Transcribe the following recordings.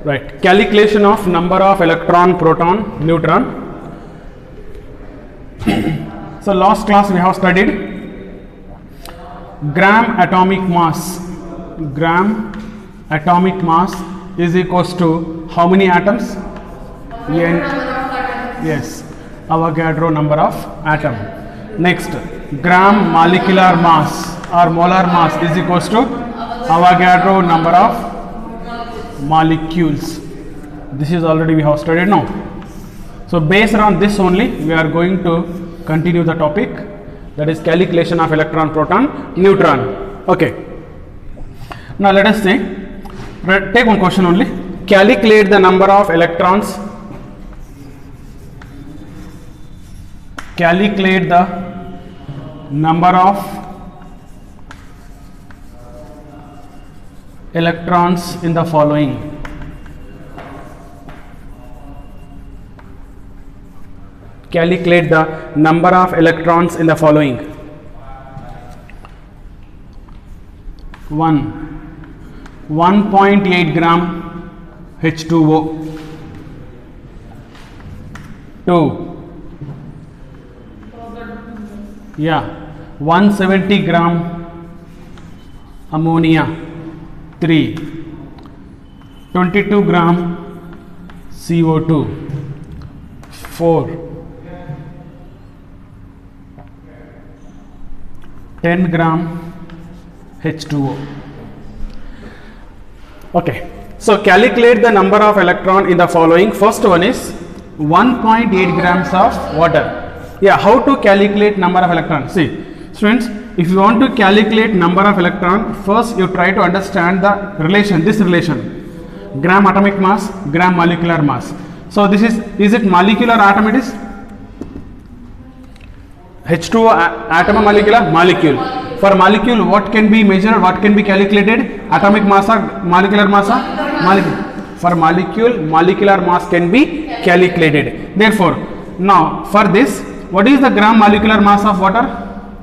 Right. Calculation of number of electron, proton, neutron. So last class we have studied gram atomic mass. Gram atomic mass is equals to how many atoms? Yes, Avogadro number of atom. Next, gram molecular mass or molar mass is equals to Avogadro number of molecules. This is already we have studied now. So based on this only we are going to continue the topic, that is calculation of electron, proton, neutron. Okay. Now let us say, take one question only. Calculate the number of electrons. Calculate the number of electrons in the following. Calculate the number of electrons in the following. 1.8 gram H2O. 2. Yeah, 170 gram ammonia. 3. 22 gram CO2. 4. 10 gram H2O. Okay, so calculate the number of electron in the following. First one is 1.8 grams of water. Yeah, how to calculate number of electrons? See, students, if you want to calculate number of electron, first you try to understand the relation, this relation, gram atomic mass, gram molecular mass. So this is it molecular atom? It is H2O atom or molecular? Molecule. For molecule, what can be measured, what can be calculated? Atomic mass or molecular mass? Molecule. For molecule, molecular mass can be calculated. Therefore, now for this, what is the gram molecular mass of water?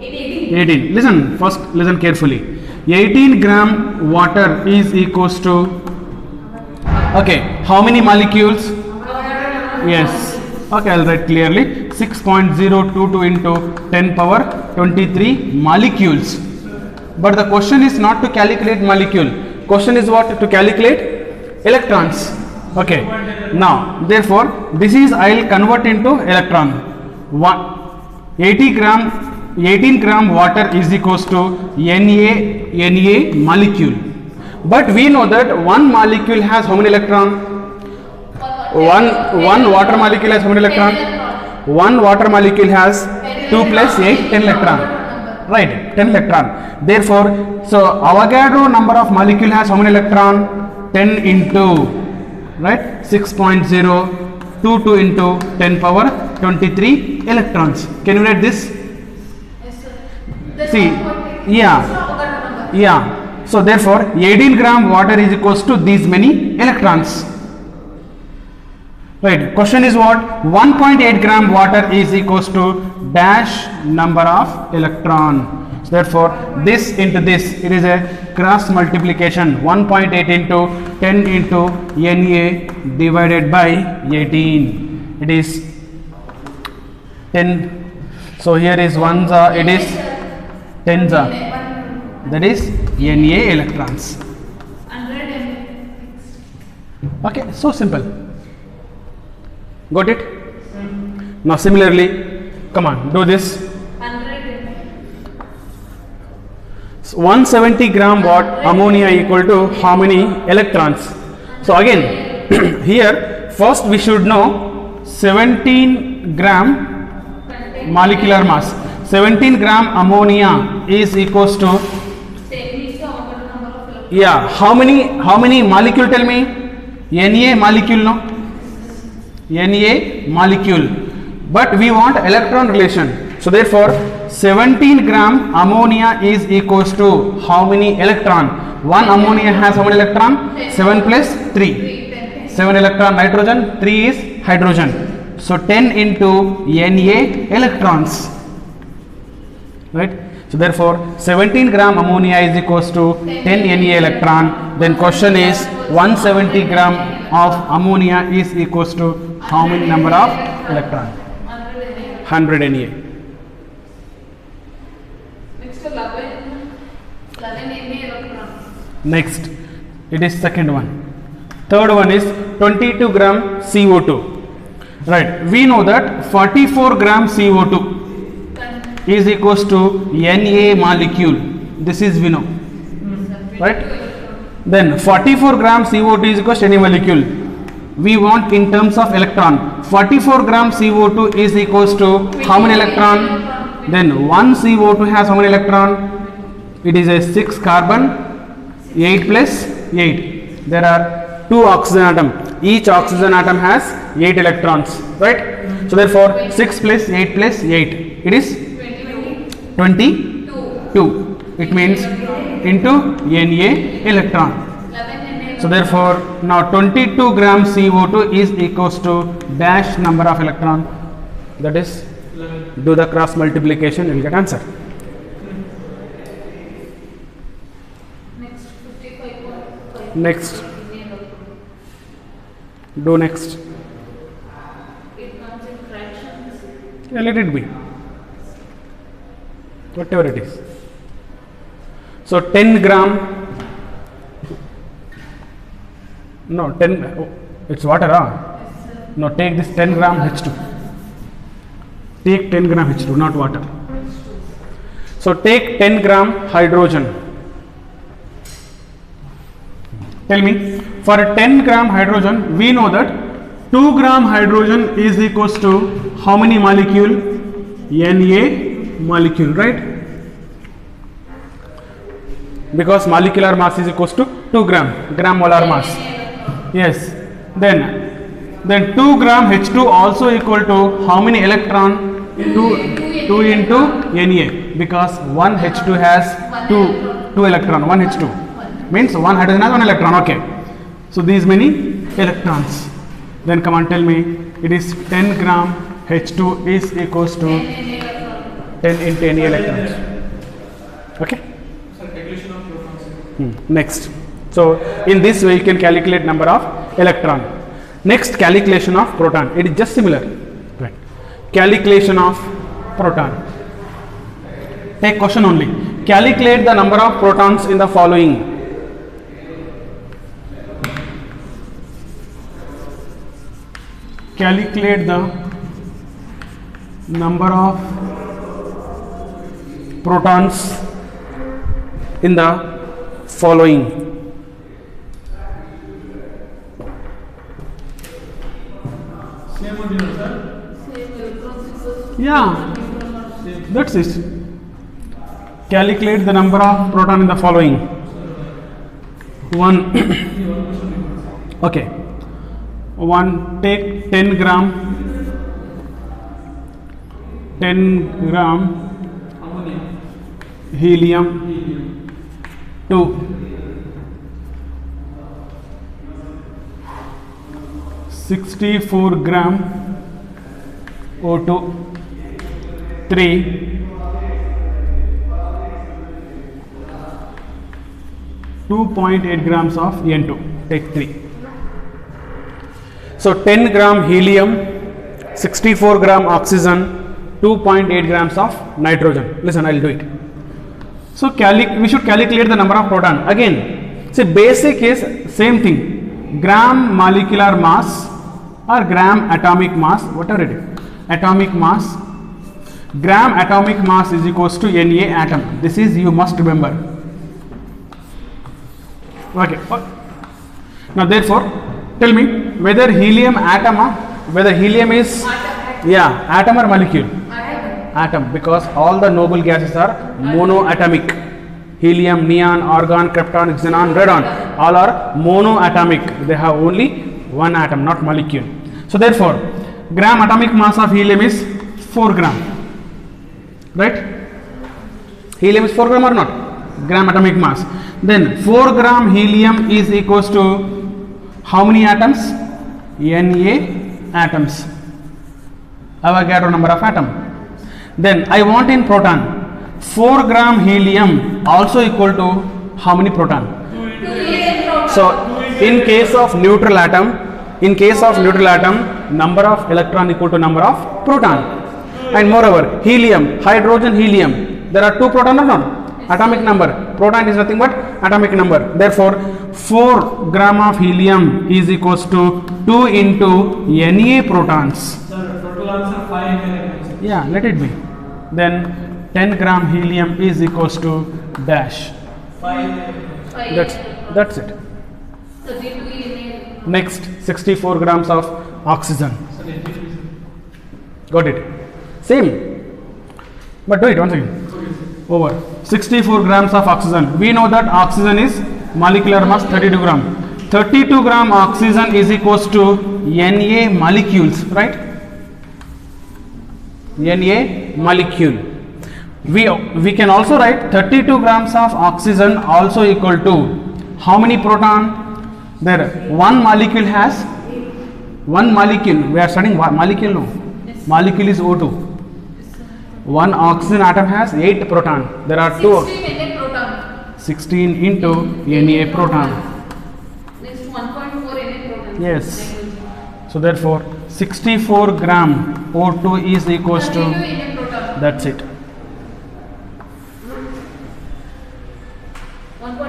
18. Listen, first listen carefully. 18 gram water is equals to, okay, how many molecules? Yes. Okay, I'll write clearly. 6.022 into 10 power 23 molecules. But the question is not to calculate molecule. Question is what? To calculate electrons. Okay. Now, therefore, this is I'll convert into electron. 18 gram water is equals to Na molecule. But we know that one molecule has how many electron? One water molecule has how many electron? One water molecule has 2 plus 8, 10 electron. Right, 10 electron. Therefore, so Avogadro number of molecule has how many electron? 10 into, right, 6.022 into 10 power 23 electrons. Can you write this? See, yeah. So therefore, 18 gram water is equals to these many electrons. Right. Question is what? 1.8 gram water is equals to dash number of electron. So therefore, this into this, it is a cross multiplication. 1.8 into 10 into Na divided by 18. It is 10. So here is ones. It is tens. That is Na electrons. Okay. So simple. Got it? Now similarly, come on, do this. 170 gram watt ammonia equal to how many electrons? So again, here first we should know 17 gram molecular mass. 17 gram ammonia is equals to, yeah, how many molecule, tell me? Na molecule, no? Na molecule, but we want electron relation. So therefore 17 gram ammonia is equals to how many electron? One ammonia has how many electron? 7 plus 3. 7 electron nitrogen, 3 is hydrogen. So 10 into Na electrons. Right. So therefore 17 gram ammonia is equals to 10 Na electron. Then question is 170 gram of ammonia is equals to how many number of electron? 100 Na. Next 11 Na electron. Next, it is second one. Third one is 22 gram CO2. Right, we know that 44 gram CO2 is equals to Na molecule. This is we know, right? Then 44 gram CO2 is equals to Na molecule. We want in terms of electron. 44 gram CO2 is equals to how many electron? Then one CO2 has how many electron? It is a 6 carbon, 8 plus 8. There are 2 oxygen atom. Each oxygen atom has 8 electrons, right? So therefore 6 plus 8 plus 8. It is 22. It means into Na electron. So therefore now 22 gram CO2 is equals to dash number of electron. That is, do the cross multiplication, you will get answer. Next. Do next. It comes in fractions. Yeah, let it be. Whatever it is. So 10 gram. No, 10. Oh, it's water, huh? No, take this 10 gram H2. Take 10 gram H2, not water. So take 10 gram hydrogen. Tell me, for 10 gram hydrogen, we know that 2 gram hydrogen is equals to how many molecule? Na molecule, right? Because molecular mass is equals to 2 gram molar mass. Yes. Then 2 gram H2 also equal to how many electron? 2 into Na, because 1 H2 has 2 electron, 1 H2. Means one hydrogen has 1 electron, okay. So these many electrons. Then come on, tell me, it is 10 gram H2 is equals to 10 into Na electrons. Okay. Next. So in this way you can calculate number of electron. Next, calculation of proton. It is just similar. Right. Calculation of proton. Take question only. Calculate the number of protons in the following. Calculate the number of protons in the following. Yeah, that's it. Calculate the number of proton in the following. 1. Okay. 1, take 10 gram helium. 2, 64 gram O2. 3, 2.8 grams of N2. Take 3. So 10 gram helium, 64 gram oxygen, 2.8 grams of nitrogen. Listen, I will do it. So we should calculate the number of proton. Again, see, basic is same thing. Gram molecular mass or gram atomic mass, whatever it is. Atomic mass. Gram atomic mass is equals to Na atom. This is you must remember. Okay. Now therefore, tell me whether helium atom or whether helium is atom or molecule? Atom, because all the noble gases are monoatomic. Helium, neon, argon, krypton, xenon, radon, all are monoatomic. They have only one atom, not molecule. So therefore, gram atomic mass of helium is 4 gram. Right? Helium is 4 gram or not? Gram atomic mass. Then 4 gram helium is equals to how many atoms? Na atoms. Avogadro number of atom. Then I want in proton. 4 gram helium also equal to how many proton? So in case of neutral atom, number of electron equal to number of proton. And moreover, helium, hydrogen, helium, there are 2 proton or not? Atomic number. Proton is nothing but atomic number. Therefore, 4 gram of helium is equals to 2 into Na protons. Sir, total answer 5 Yeah, let it be. Then 10 gram helium is equals to dash. 5 That's it. Next, 64 grams of oxygen. Got it? Same. But do it once again. Over 64 grams of oxygen. We know that oxygen is molecular mass 32 gram. 32 gram oxygen is equals to Na molecules, right? Na molecule. We can also write 32 grams of oxygen also equal to how many proton? There one molecule has one molecule. We are studying molecule now. Molecule is O2. One oxygen atom has 8 proton. There are 2. 16 into Na proton. Next 1.4 Na proton. Yes. So therefore 64 gram O2 is equals to, Na proton. that's it. 1.4 Na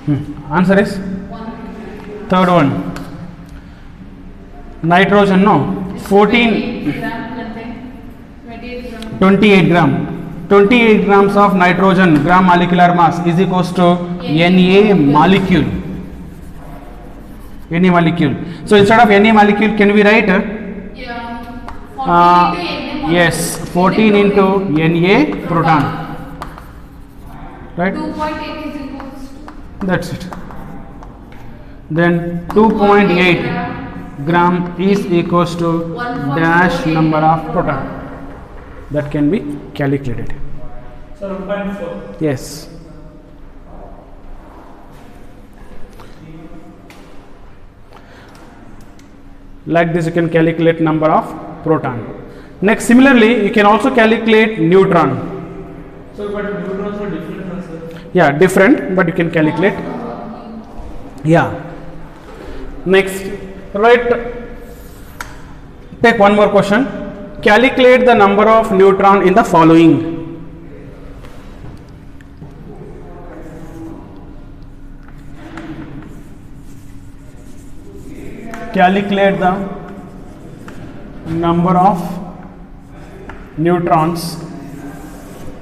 proton. Answer is 1. third one. Nitrogen, no. 14, gram contain 28 gram. 28 gram. 28 grams of nitrogen gram molecular mass is equals to Na molecule. Na molecule. So instead of Na molecule, can we write? Yeah. 14 into Na. Yes, 14 into Na proton. Right? 2.8 is equals to. That's it. Then 2.8 gram is equals to dash number of proton. That can be calculated. Sir, 1.4. Yes. Like this you can calculate number of proton. Next, similarly you can also calculate neutron. So, but neutrons are different, sir. Yeah, different, but you can calculate. Yeah. Next, right, take one more question. Calculate the number of neutron in the following. Calculate the number of neutrons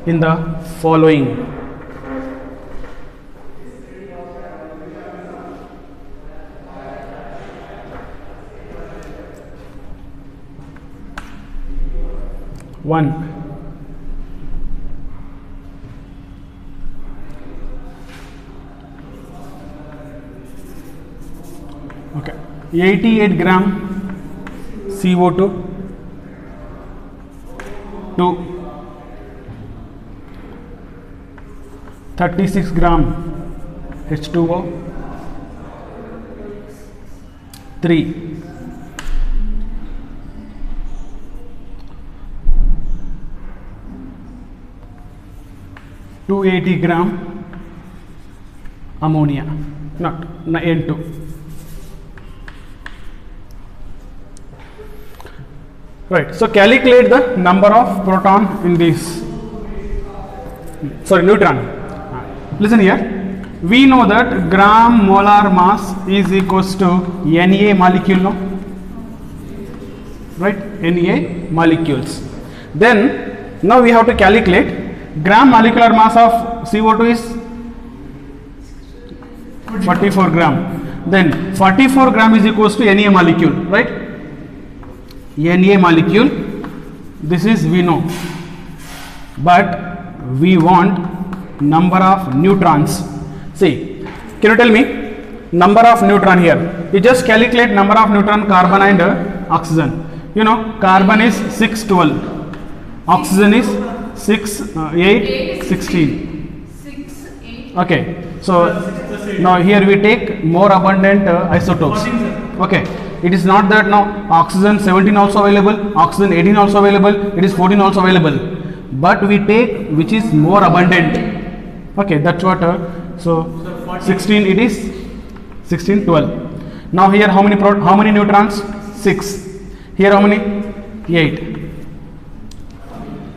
in the following. One. Okay. 88 gram CO2. 2. 36 gram H2O. 3. 280 gram ammonia, not N2. Right. So calculate the number of proton in this. Sorry, neutron. Listen here. We know that gram molar mass is equals to Na molecule, no? Right? Na molecules. Then now we have to calculate gram molecular mass of CO2 is 44 gram. Then 44 gram is equals to Na molecule, right? Na molecule. This is we know, but we want number of neutrons. See, can you tell me number of neutron here? You just calculate number of neutron carbon and oxygen. You know, carbon is 6, 12, oxygen is 6, 8, 16. 6, 8. Okay, so now here we take more abundant isotopes. Okay, it is not that now oxygen 17 also available, oxygen 18 also available, it is 14 also available. but we take which is more abundant. Okay, that's what. So 16 it is 16, 12. Now here how many neutrons? 6. Here how many? 8.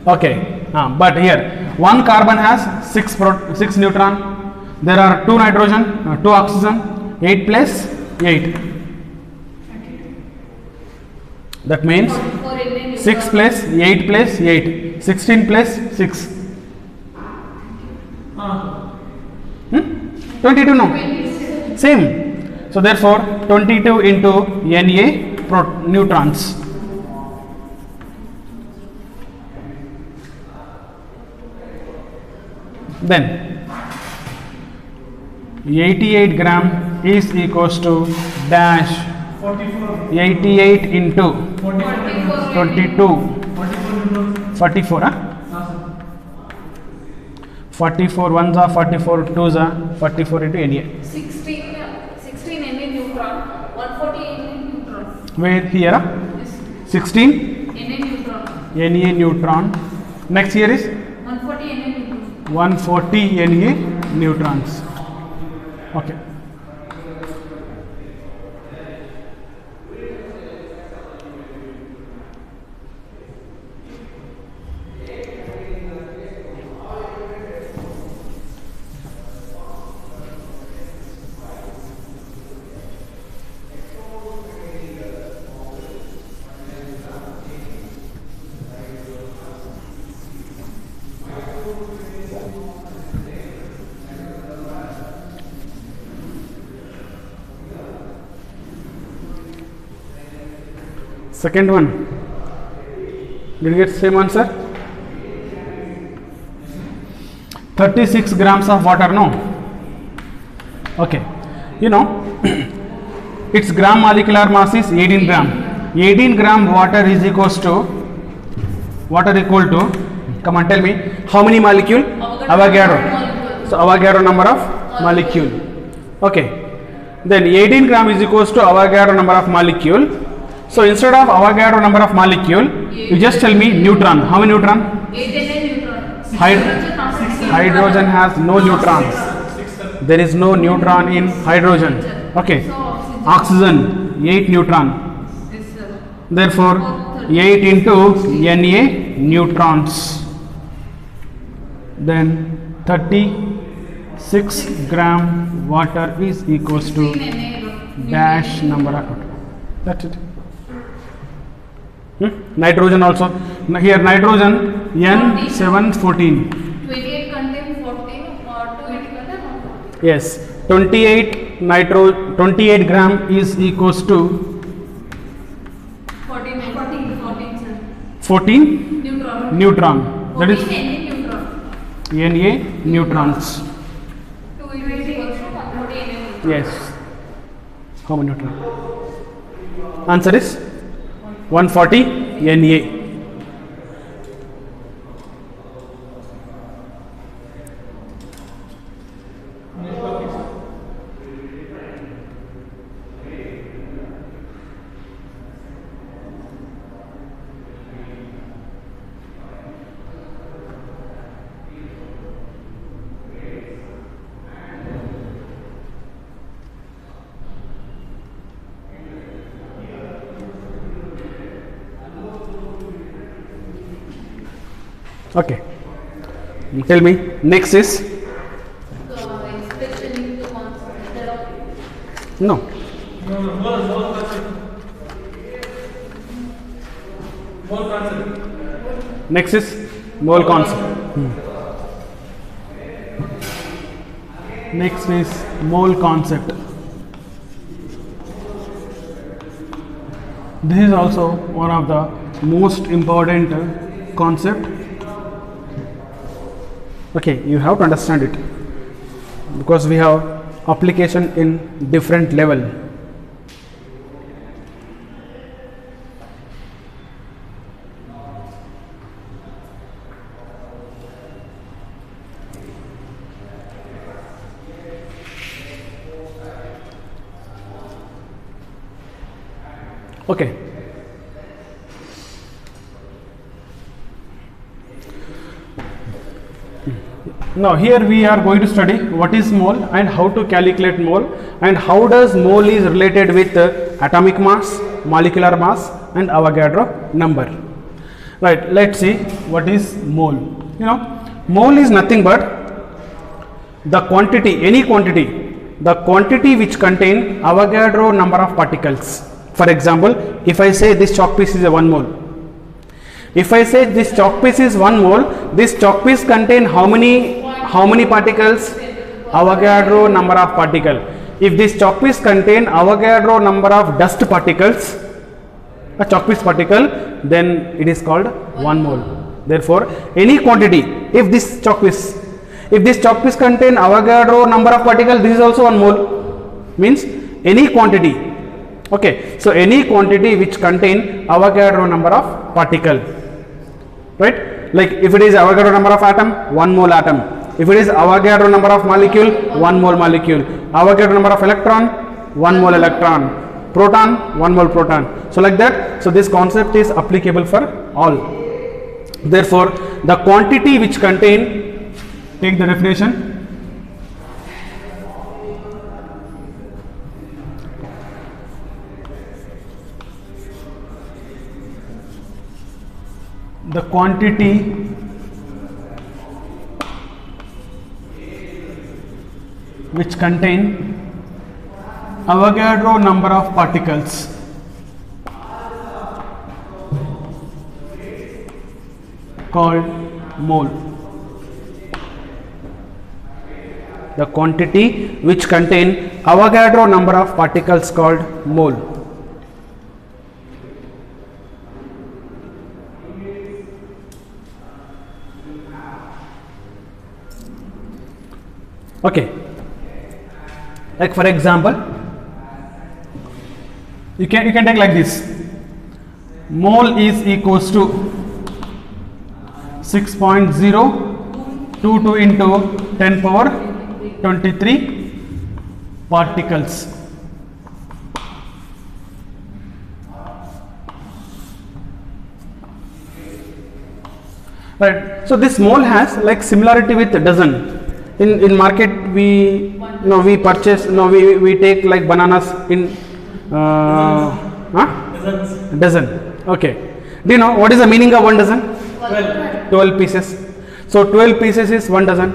Okay, but here one carbon has 6 neutron. There are 2 nitrogen, 2 oxygen, 8 plus 8. That means 6 plus 8 plus 8, 16 plus 6. 22 no? Same. So therefore 22 into Na neutrons. Then 88 gram is equals to dash 88 into 22 44 44 ones are 44 twos are 44 into Na. 16 Na neutron, 140 Na neutron. Where here Yes. 16 Na neutron. Na neutron. Next here is 140 Na neutron. 140 Na neutrons. Okay. Second one. Did you get same answer? 36 grams of water, no? Okay. You know, its gram molecular mass is 18 gram. 18 gram water is equals to, come on tell me, how many molecule? Avogadro. So Avogadro number of molecule. Okay. Then 18 gram is equals to Avogadro number of molecule. So instead of Avogadro number of molecule, you just tell me neutron. How many neutron? 8 Na neutron. Hydrogen has no neutrons. There is no neutron in hydrogen. Okay. So Oxygen 8 neutron. Yes, sir. Therefore 8 into Na neutrons. Then 36 gram water is equals to 16 Na dash number of water. That's it. Nitrogen also. Here nitrogen N714. 28 contain 14 or 20 contain 140. Yes, 28 gram is equals to 14 sir. 14 Neutron. neutron. That is 14 Na neutron. Na neutrons. 2 is equals to 140 Na neutron. Yes. How many neutron? Answer is 140 Na. Okay. Tell me. Next is Expression into concept of no. More concept. Next is mole concept. Next is mole concept. This is also one of the most important concept. Okay, you have to understand it because we have application in different level. Okay. Now here we are going to study what is mole and how to calculate mole and how does mole is related with atomic mass, molecular mass and Avogadro number. Right, let's see what is mole. You know, mole is nothing but the quantity, any quantity, the quantity which contain Avogadro number of particles. For example, if I say this chalk piece is a 1 mole. If I say this chalk piece is 1 mole, this chalk piece contain how many particles? Avogadro number of particle. If this chalk piece contain Avogadro number of dust particles, a chalk piece particle, then it is called 1 mole. Therefore, any quantity, if this chalk piece contain Avogadro number of particles, this is also 1 mole, means any quantity. Okay, so any quantity which contain Avogadro number of particle, right? Like if it is Avogadro number of atom, 1 mole atom. If it is Avogadro number of molecule, 1 mole molecule. Avogadro number of electron, 1 mole electron. Proton, 1 mole proton. So like that. So this concept is applicable for all. Therefore, the quantity which contain, take the definition. The quantity which contain Avogadro number of particles called mole. The quantity which contain Avogadro number of particles called mole. Okay, like for example, you can take like this. Mole is equals to 6.022 into 10 power 23 particles. Right. So this mole has like similarity with dozen. In market we purchase, we take like bananas in dozen. Okay. Do you know what is the meaning of 1 dozen? 12 pieces. So 12 pieces is 1 dozen.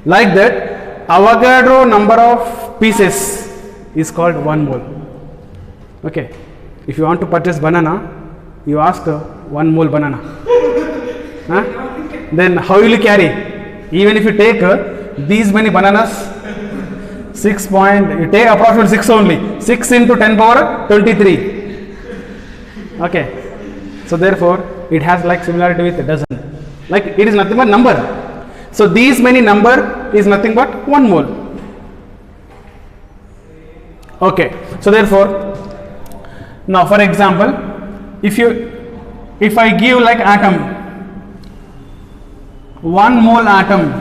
Like that, Avogadro number of pieces is called 1 mole. Okay. If you want to purchase banana, you ask 1 mole banana. Then how will you carry? Even if you take these many bananas, you take approximately 6 only. 6 into 10 power 23. Okay. So therefore, it has like similarity with a dozen. Like it is nothing but number. So these many number is nothing but 1 mole. Okay. So therefore, now for example, if I give like atom, 1 mole atom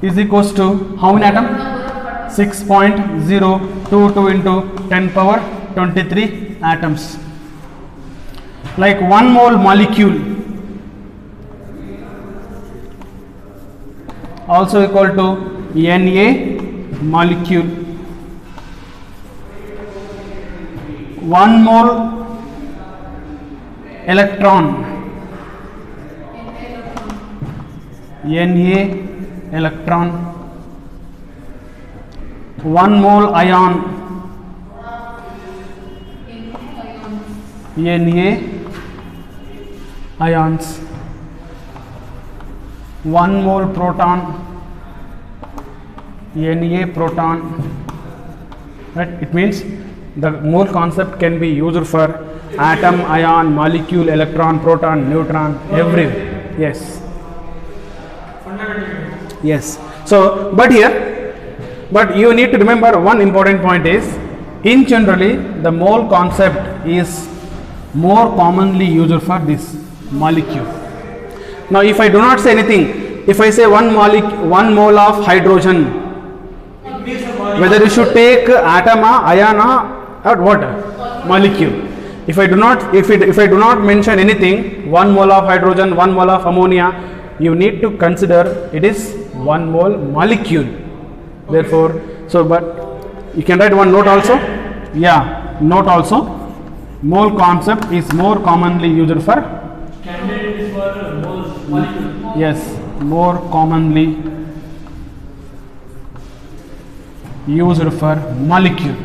is equals to how many atom? 6.022 into 10 power 23 atoms. Like 1 mole molecule also equal to Na molecule. 1 mole electron, Na electron. 1 mole ion, Na ions. 1 mole proton, Na proton. Right? It means the mole concept can be used for atom, ion, molecule, electron, proton, neutron, everywhere. Yes. Yes. So, but you need to remember one important point is, in generally the mole concept is more commonly used for this molecule. Now, if I do not say anything, if I say 1 mole of hydrogen, whether you should take atom, ion, or what molecule. If I do not mention anything, 1 mole of hydrogen, 1 mole of ammonia, you need to consider it is 1 mole molecule. Therefore, so but you can write one note also. Yeah, note also. Mole concept is more commonly used for. Candidate is for moles, molecule. Yes, more commonly used for molecule.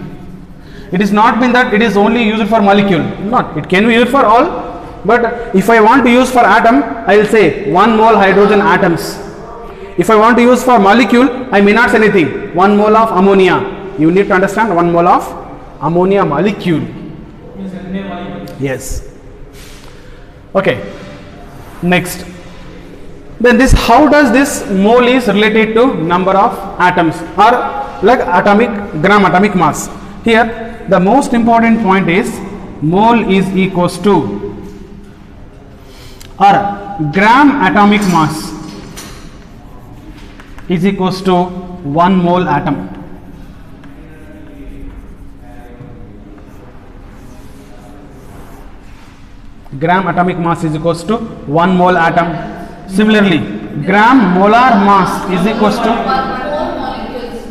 It is not been that it is only used for molecule. Not. It can be used for all. But if I want to use for atom, I will say 1 mole hydrogen atoms. If I want to use for molecule, I may not say anything. 1 mole of ammonia. You need to understand 1 mole of ammonia molecule. Means NA molecule. Yes. Okay. Next. Then this, how does this mole is related to number of atoms or like gram atomic mass? Here the most important point is mole is equals to or gram atomic mass is equals to 1 mole atom. Gram atomic mass is equals to 1 mole atom. Similarly, gram molar mass is equals to 4 molecules.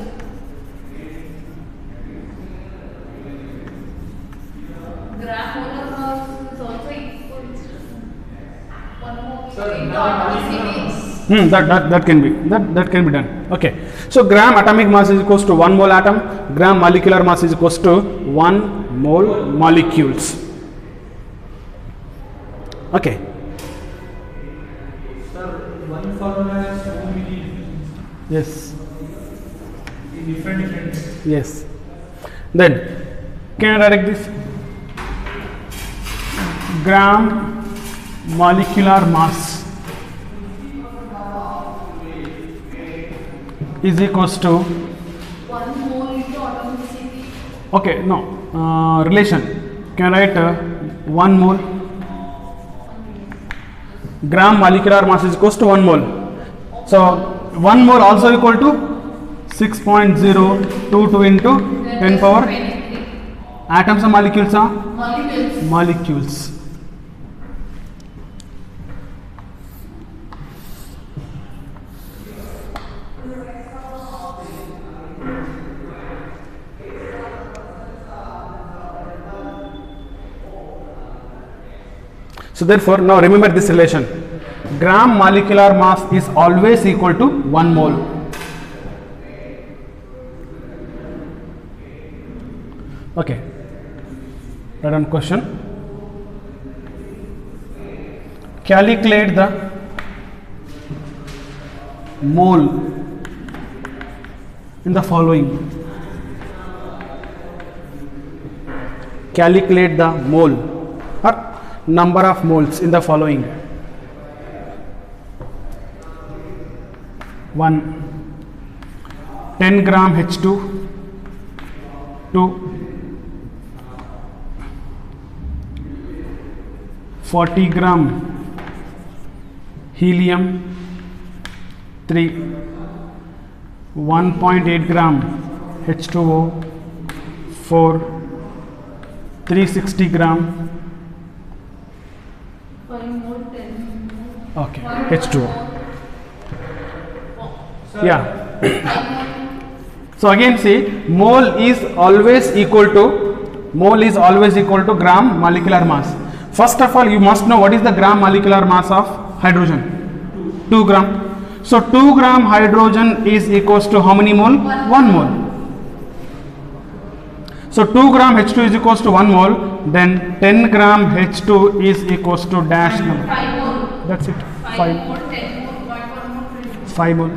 Gram molar mass is also equal to 1 mole Sir, into gram atomic that can be done. Okay, so gram atomic mass is equals to 1 mole atom, gram molecular mass is equals to 1 mole molecules. Okay. Sir, one formula has so many Yes. in different. Yes. Then can I write this? Gram molecular mass is equals to 1 mole into atomicity. okay, no relation. Can I write 1 mole? Gram molecular mass is equals to 1 mole. So 1 mole also equal to 6.022 into 10 power. 23 Atoms or molecules are molecules. molecules. So therefore, now remember this relation. Gram molecular mass is always equal to 1 mole. Okay. Write down question. Calculate the mole in the following. Calculate the mole or number of moles in the following. 1 10 gram H2, 2 40 gram helium, 3 1.8 gram H2O, 4 360 gram 5 more 10 okay H2O. Yeah. So again see, mole is always equal to gram molecular mass. First of all, you must know what is the gram molecular mass of hydrogen. 2 gram. So 2 gram hydrogen is equals to how many mole? 1 mole. So 2 gram H2 is equals to 1 mole. Then 10 gram H2 is equals to dash number. 5 more. That's it. 5 more 10 more 1 more 20. 5 mole.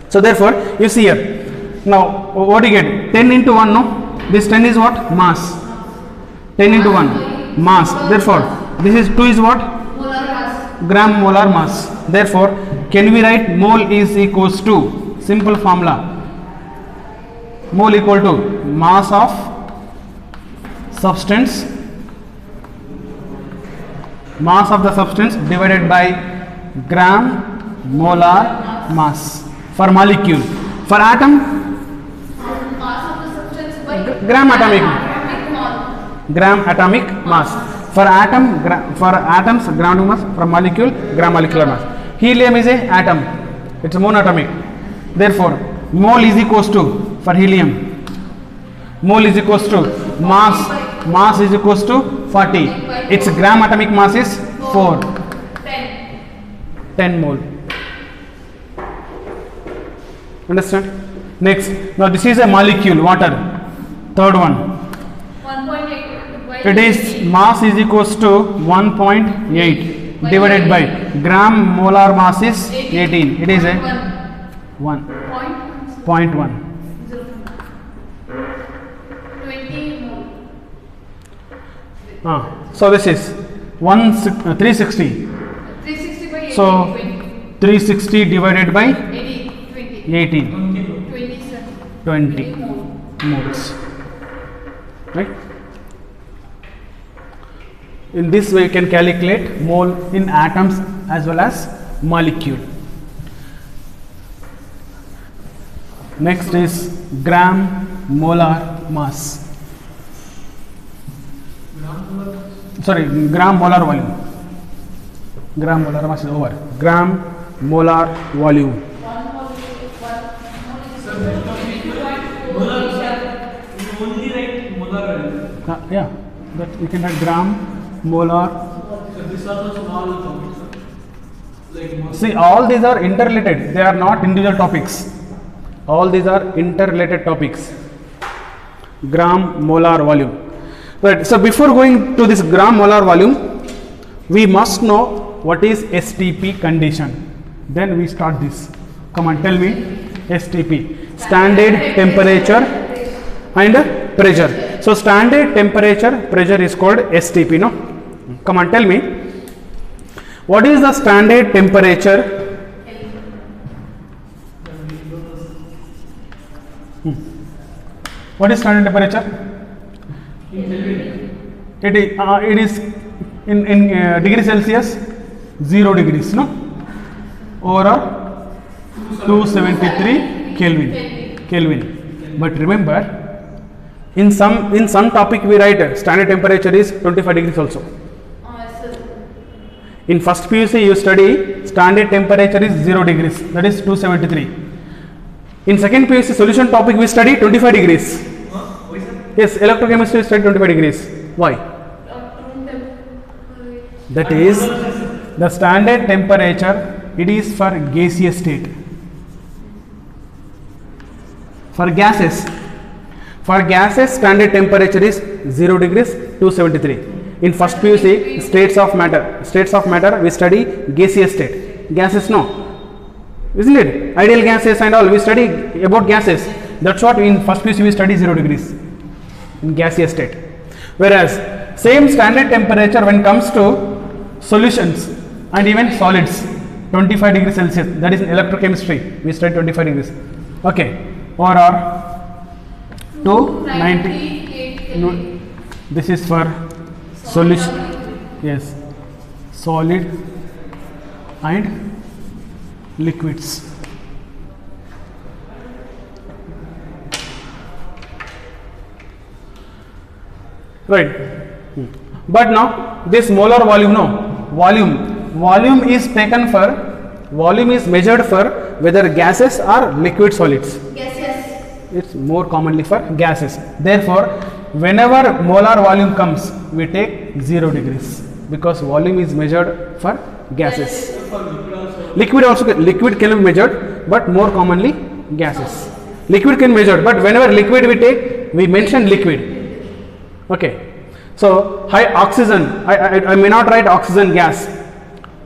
So therefore, you see here. Now, what do you get? 10 into 1, no? This 10 is what? Mass. 10 into 1. Mass. Therefore, this is 2 is what? Molar mass. Gram molar mass. Therefore, can we write mole is equals to, simple formula, mole equal to mass of substance, mass of the substance divided by gram molar mass for molecule. For atom, Mass of the substance by gram atomic mole. gram atomic mass. For atom, for atoms gram atomic mass. For molecule, gram molecular mass. Helium is a atom. It's monatomic. Therefore, mole is equals to, for helium, mole is equals to mass is equals to 40. Its gram atomic mass is 4. 10 mole. Understand? Next, now this is a molecule, water. Third one. 1.8. It is mass is equals to 1.8 divided by gram molar mass is 18. It is a 1.1. 20 mole. So this is 360. 360 by 18. So 360 divided by 18. 20 moles. Right? In this way, you can calculate mole in atoms as well as molecule. Next is gram molar mass. Sorry, gram molar volume. Gram molar mass is over. Gram molar volume. Only write molar value. Yeah, that you can write gram molar. So these are the small topics. Like mass. See, all these are interrelated. They are not individual topics. All these are interrelated topics. Gram molar volume. Right. So before going to this gram molar volume, we must know what is STP condition. Then we start this. Come on, tell me. STP, standard temperature and pressure. So standard temperature pressure is called STP. No, come on, tell me. What is the standard temperature? What is standard temperature? It is in degree Celsius, 0 degrees, no, or 273 Kelvin. But remember, in some topic we write standard temperature is 25 degrees also. In first PUC you study standard temperature is 0 degrees, that is 273. In second PUC solution topic we study 25 degrees. Yes, electrochemistry we study 25 degrees. Why? That is the standard temperature. It is for gaseous state. For gases standard temperature is 0 degrees 273. In first PUC states of matter we study gaseous state. Gases, no, isn't it? Ideal gases and all we study about gases. That's what in first PUC we study 0 degrees in gaseous state. Whereas same standard temperature when comes to solutions and even solids, 25 degrees Celsius, that is in electrochemistry we study 25 degrees. Okay, or 290. No, this is for solution. Yes, solid and liquids. Right. But now this molar volume, no, volume is taken for, volume is measured for whether gases or liquid solids. It's more commonly for gases. Therefore, whenever molar volume comes, we take 0 degrees because volume is measured for gases. Liquid can be measured, but more commonly gases. Liquid can be measured, but whenever liquid we take, we mention liquid. Okay. So high oxygen, I may not write oxygen gas.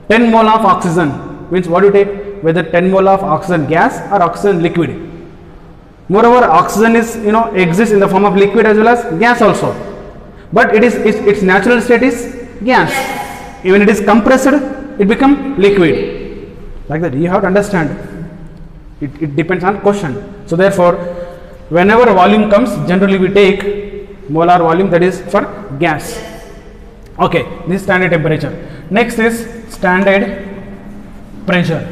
10 mole of oxygen means what do you take? Whether 10 mole of oxygen gas or oxygen liquid. Moreover, oxygen is exists in the form of liquid as well as gas also. But its natural state is gas. Even it is compressed, it becomes liquid. Like that, you have to understand. It depends on question. So therefore, whenever volume comes, generally we take molar volume, that is for gas. Okay, this is standard temperature. Next is standard pressure.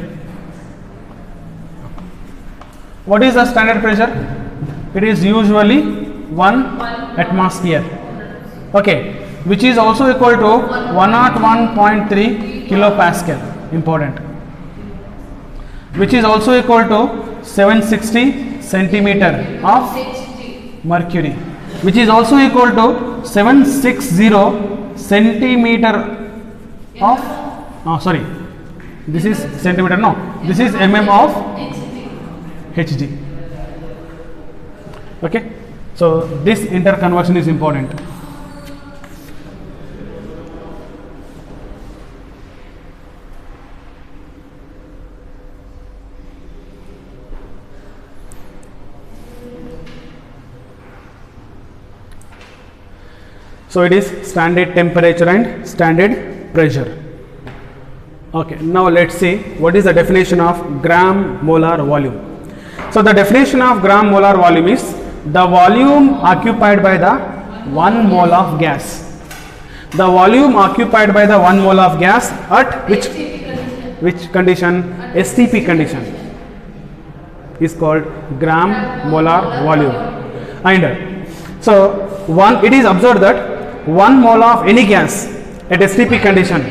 What is the standard pressure? It is usually 1 atmosphere. Okay, which is also equal to 101.3 kilopascal. Important. which is also equal to 760 centimeter of mercury, which is also equal to 760 centimeter of sorry, this is centimeter, no, this is mm of Hg. Okay, so this interconversion is important. So it is standard temperature and standard pressure. Okay, now let's see what is the definition of gram molar volume. So the definition of gram molar volume is the volume occupied by the 1 mole of gas. The volume occupied by the 1 mole of gas at which condition? STP condition is called gram molar volume. And so it is observed that 1 mole of any gas at STP condition,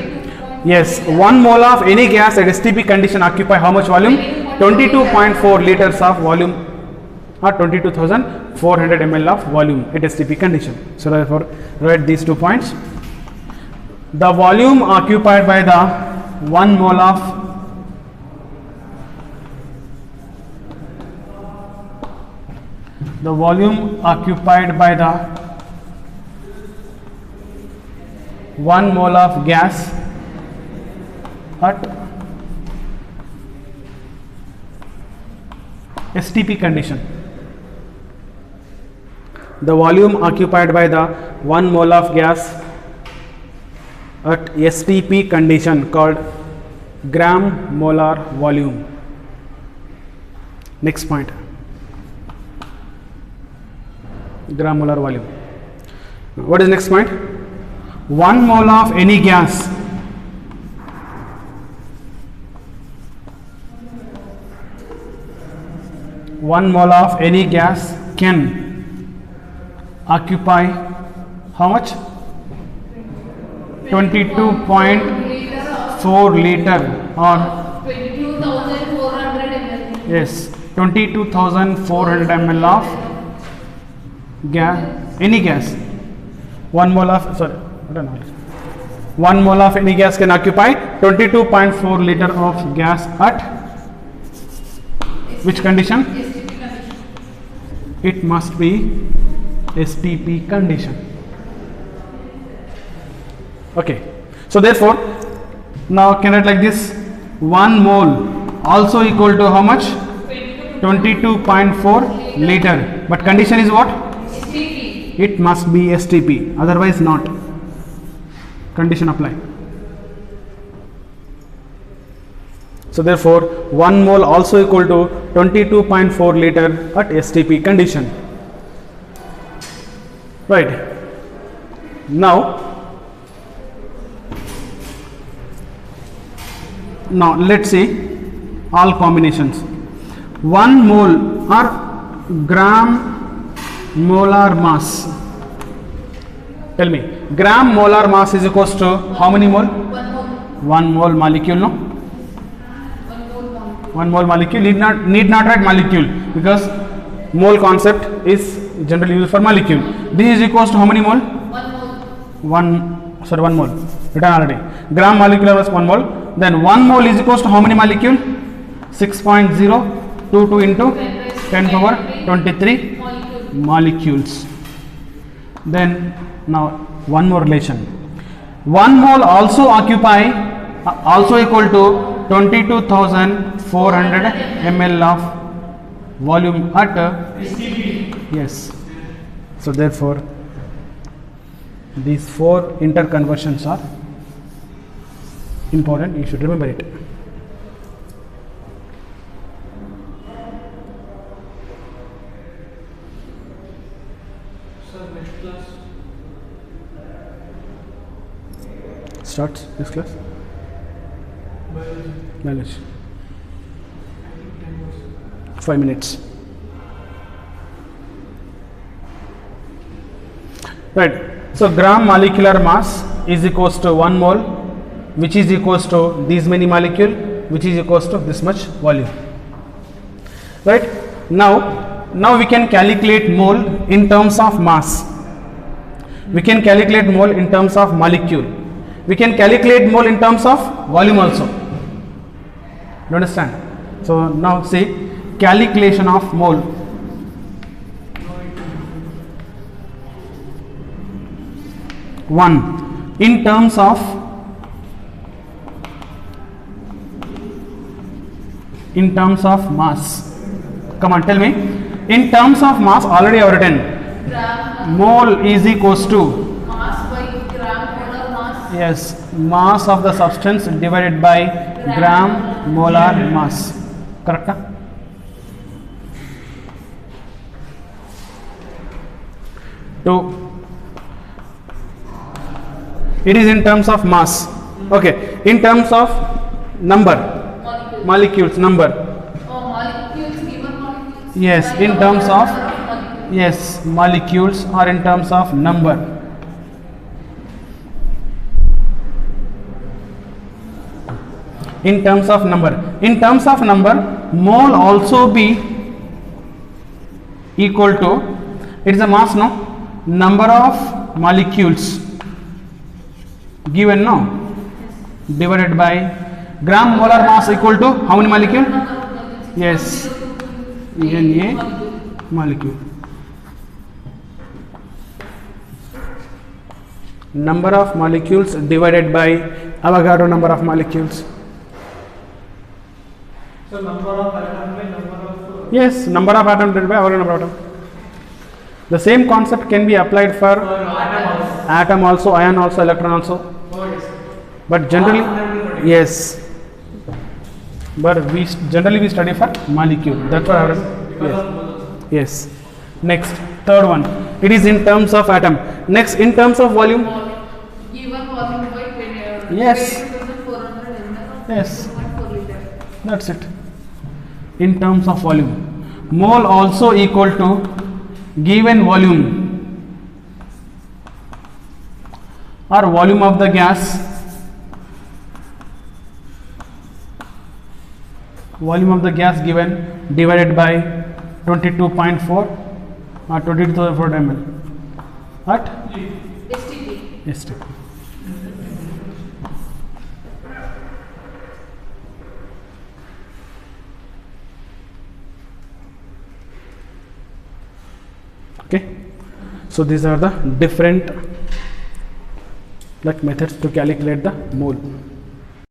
yes, 1 mole of any gas at STP condition occupy how much volume? 22.4 liters of volume, or 22,400 ml of volume at STP condition. So therefore write these 2 points. The volume occupied by the 1 mole of gas at STP condition. The volume occupied by the 1 mole of gas at STP condition called gram molar volume. Next point, gram molar volume. What is next point? 1 mole of any gas can occupy how much? 22.4 liter or 22,400 ml. yes, 22,400 ml of gas, any gas. 1 mole of any gas can occupy 22.4 liter of gas at which condition? It must be STP condition. Okay, so therefore now can write like this: 1 mole also equal to how much? 22.4 liter, but condition is what? STP. It must be STP, otherwise not. Condition apply. So therefore 1 mole also equal to 22.4 liter at STP condition. Right. Now let's see all combinations. 1 mole or gram molar mass. Tell me, gram molar mass is equals to how many mole? 1 mole. 1 mole molecule, no? 1 mole molecule. Need not write molecule because mole concept is generally used for molecule. This is equals to how many mole? 1 mole. Written already. Gram molecular mass 1 mole. Then 1 mole is equals to how many molecule? 6.022 into 10 power 23 molecules. Then now one more relation. 1 mole also equal to 22,400 ml of volume at yes. So therefore these 4 interconversions are important. You should remember it. Sir, next class. Starts this class. Biology. 5 minutes. Right. So gram molecular mass is equals to 1 mole, which is equals to these many molecule which is equals to this much volume. Right? Now we can calculate mole in terms of mass. We can calculate mole in terms of molecule. We can calculate mole in terms of volume also. You understand? So now see calculation of mole. One, in terms of mass. Come on, tell me. In terms of mass, already I have written. Gram Mole is equals to, mass by gram molar mass. yes, mass of the substance divided by gram molar mass. Correct? Huh? Two. It is in terms of mass. Okay. In terms of number, molecules number. Oh, molecules, given molecules. Yes, Like in a terms of, number molecules. yes, molecules are in terms of number. In terms of number. In terms of number, mole also be equal to, it is a mass, no? Number of molecules given, no? Divided by gram molar mass equal to how many molecule? Yes, Na molecule. Number of molecules divided by Avogadro number of molecules. So number of atom by number of Yes, number of atom divided by Avogadro number of atom. The same concept can be applied for atom also, ion also, electron also. But generally, yes. But generally we study for molecule. That's what I have done. Yes. Next, third one. It is in terms of atom. Next, in terms of volume. Given volume by 20. Yes. 22,400 ml. Yes. 2.4 liter. That's it. In terms of volume. Mole also equal to given volume or volume of the gas. Volume of the gas given divided by 22.4 or 22,400 ml. What? STP. ST. Okay. So these are the different methods to calculate the mole.